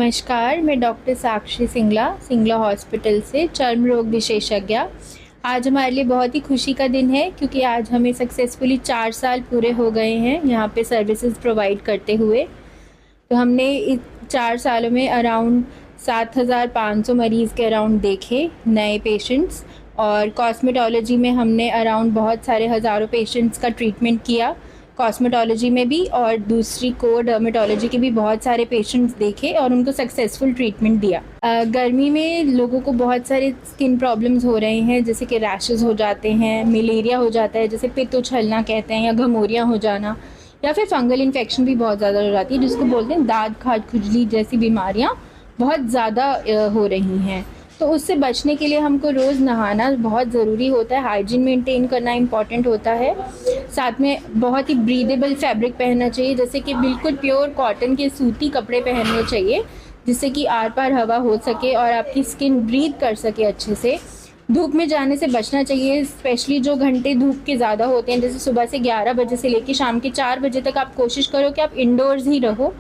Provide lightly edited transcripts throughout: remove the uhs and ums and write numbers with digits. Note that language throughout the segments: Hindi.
नमस्कार, मैं डॉक्टर साक्षी सिंगला हॉस्पिटल से चर्म रोग विशेषज्ञ। आज हमारे लिए बहुत ही खुशी का दिन है क्योंकि आज हमें सक्सेसफुली 4 साल पूरे हो गए हैं यहाँ पे सर्विसेज प्रोवाइड करते हुए। तो हमने इस 4 सालों में अराउंड 7,500 मरीज़ के अराउंड देखे नए पेशेंट्स, और कॉस्मेटोलॉजी में हमने अराउंड बहुत सारे हज़ारों पेशेंट्स का ट्रीटमेंट किया कॉस्मेटोलॉजी में भी, और दूसरी को डर्मेटोलॉजी के भी बहुत सारे पेशेंट्स देखे और उनको सक्सेसफुल ट्रीटमेंट दिया। गर्मी में लोगों को बहुत सारे स्किन प्रॉब्लम्स हो रहे हैं, जैसे कि रैशेस हो जाते हैं, मलेरिया हो जाता है जैसे पित्त उछलना कहते हैं, या घमौरियाँ हो जाना, या फिर फंगल इन्फेक्शन भी बहुत ज़्यादा हो जाती है जिसको बोलते हैं दाद खाज खुजली जैसी बीमारियाँ बहुत ज़्यादा हो रही हैं। तो उससे बचने के लिए हमको रोज़ नहाना बहुत ज़रूरी होता है, हाइजीन मेंटेन करना इम्पॉर्टेंट होता है। साथ में बहुत ही ब्रीदेबल फैब्रिक पहनना चाहिए, जैसे कि बिल्कुल प्योर कॉटन के सूती कपड़े पहनने चाहिए जिससे कि आर पार हवा हो सके और आपकी स्किन ब्रीथ कर सके अच्छे से। धूप में जाने से बचना चाहिए, स्पेशली जो घंटे धूप के ज़्यादा होते हैं, जैसे सुबह से 11 बजे से लेकर शाम के 4 बजे तक आप कोशिश करो कि आप इंडोर्स ही रहो।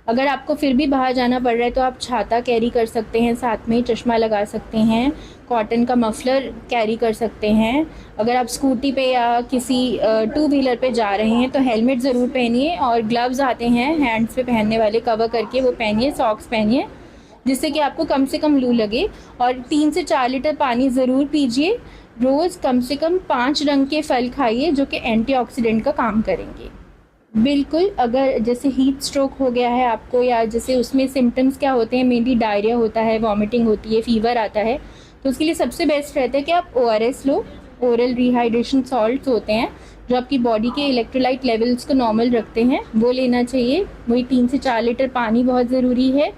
अगर आपको फिर भी बाहर जाना पड़ रहा है तो आप छाता कैरी कर सकते हैं, साथ में चश्मा लगा सकते हैं, कॉटन का मफलर कैरी कर सकते हैं। अगर आप स्कूटी पे या किसी 2 व्हीलर पे जा रहे हैं तो हेलमेट ज़रूर पहनिए, और ग्लव्स आते हैं हैंड्स पे पहनने वाले कवर करके, वो पहनिए, सॉक्स पहनिए जिससे कि आपको कम से कम लू लगे। और 3 से 4 लीटर पानी ज़रूर पीजिए। रोज़ कम से कम 5 रंग के फल खाइए जो कि एंटीऑक्सीडेंट का काम करेंगे। बिल्कुल, अगर जैसे हीट स्ट्रोक हो गया है आपको, या जैसे उसमें सिम्टम्स क्या होते हैं, मेनली डायरिया होता है, वॉमिटिंग होती है, फीवर आता है, तो उसके लिए सबसे बेस्ट रहता है कि आप ORS लो। ओरल रिहाइड्रेशन सॉल्ट्स होते हैं जो आपकी बॉडी के इलेक्ट्रोलाइट लेवल्स को नॉर्मल रखते हैं, वो लेना चाहिए। वही 3 से 4 लीटर पानी बहुत ज़रूरी है।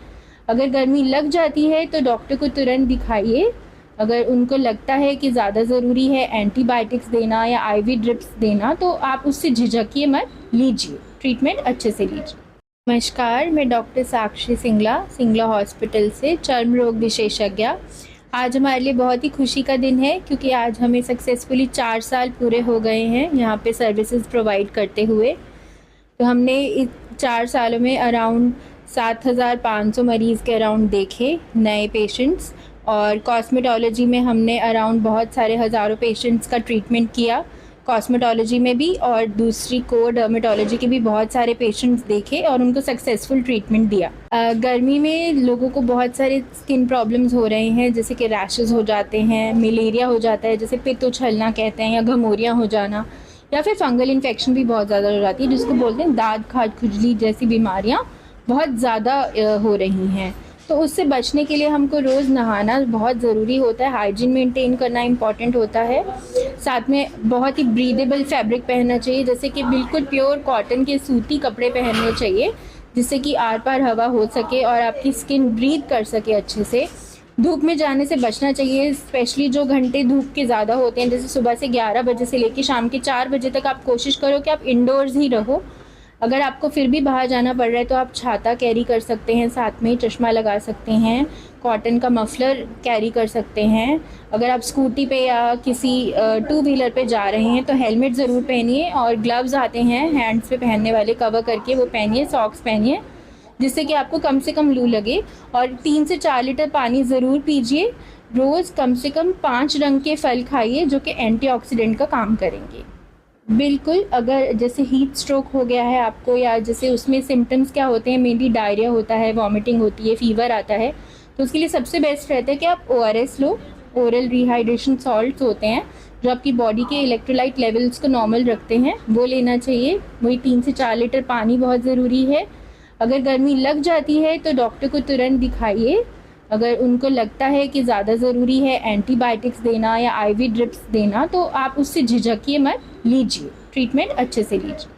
अगर गर्मी लग जाती है तो डॉक्टर को तुरंत दिखाइए। अगर उनको लगता है कि ज़्यादा ज़रूरी है एंटीबायोटिक्स देना या IV ड्रिप्स देना, तो आप उससे झिझकिए मत, लीजिए, ट्रीटमेंट अच्छे से लीजिए। नमस्कार, मैं डॉक्टर साक्षी सिंगला हॉस्पिटल से चर्म रोग विशेषज्ञ। आज हमारे लिए बहुत ही खुशी का दिन है क्योंकि आज हमें सक्सेसफुली 4 साल पूरे हो गए हैं यहाँ पे सर्विसेज प्रोवाइड करते हुए। तो हमने इस 4 सालों में अराउंड 7,500 मरीज़ के अराउंड देखे नए पेशेंट्स, और कॉस्मेटोलॉजी में हमने अराउंड बहुत सारे हज़ारों पेशेंट्स का ट्रीटमेंट किया कॉस्मेटोलॉजी में भी, और दूसरी को डर्मेटोलॉजी के भी बहुत सारे पेशेंट्स देखे और उनको सक्सेसफुल ट्रीटमेंट दिया। गर्मी में लोगों को बहुत सारे स्किन प्रॉब्लम्स हो रहे हैं, जैसे कि रैशेस हो जाते हैं, मलेरिया हो जाता है जैसे पित्त उछलना कहते हैं, या घमौरियाँ हो जाना, या फिर फंगल इन्फेक्शन भी बहुत ज़्यादा हो जाती है जिसको बोलते हैं दाद खाज खुजली जैसी बीमारियाँ बहुत ज़्यादा हो रही हैं। तो उससे बचने के लिए हमको रोज़ नहाना बहुत ज़रूरी होता है, हाइजीन मेंटेन करना इम्पॉर्टेंट होता है। साथ में बहुत ही ब्रीदेबल फैब्रिक पहनना चाहिए, जैसे कि बिल्कुल प्योर कॉटन के सूती कपड़े पहनने चाहिए जिससे कि आर पार हवा हो सके और आपकी स्किन ब्रीथ कर सके अच्छे से। धूप में जाने से बचना चाहिए, स्पेशली जो घंटे धूप के ज़्यादा होते हैं, जैसे सुबह से 11 बजे से लेकर शाम के 4 बजे तक आप कोशिश करो कि आप इंडोर्स ही रहो। अगर आपको फिर भी बाहर जाना पड़ रहा है तो आप छाता कैरी कर सकते हैं, साथ में चश्मा लगा सकते हैं, कॉटन का मफलर कैरी कर सकते हैं। अगर आप स्कूटी पे या किसी 2 व्हीलर पे जा रहे हैं तो हेलमेट ज़रूर पहनिए, और ग्लव्स आते हैं हैंड्स पे पहनने वाले कवर करके, वो पहनिए, सॉक्स पहनिए जिससे कि आपको कम से कम लू लगे। और 3 से 4 लीटर पानी ज़रूर पीजिए। रोज़ कम से कम 5 रंग के फल खाइए जो कि एंटीऑक्सीडेंट का काम करेंगे। बिल्कुल, अगर जैसे हीट स्ट्रोक हो गया है आपको, या जैसे उसमें सिम्टम्स क्या होते हैं, मेनली डायरिया होता है, वॉमिटिंग होती है, फीवर आता है, तो उसके लिए सबसे बेस्ट रहता है कि आप ORS लो। ओरल रिहाइड्रेशन सॉल्ट्स होते हैं जो आपकी बॉडी के इलेक्ट्रोलाइट लेवल्स को नॉर्मल रखते हैं, वो लेना चाहिए। वही 3 से 4 लीटर पानी बहुत ज़रूरी है। अगर गर्मी लग जाती है तो डॉक्टर को तुरंत दिखाइए। अगर उनको लगता है कि ज़्यादा ज़रूरी है एंटीबायोटिक्स देना या IV ड्रिप्स देना, तो आप उससे झिझकिए मत, लीजिए, ट्रीटमेंट अच्छे से लीजिए।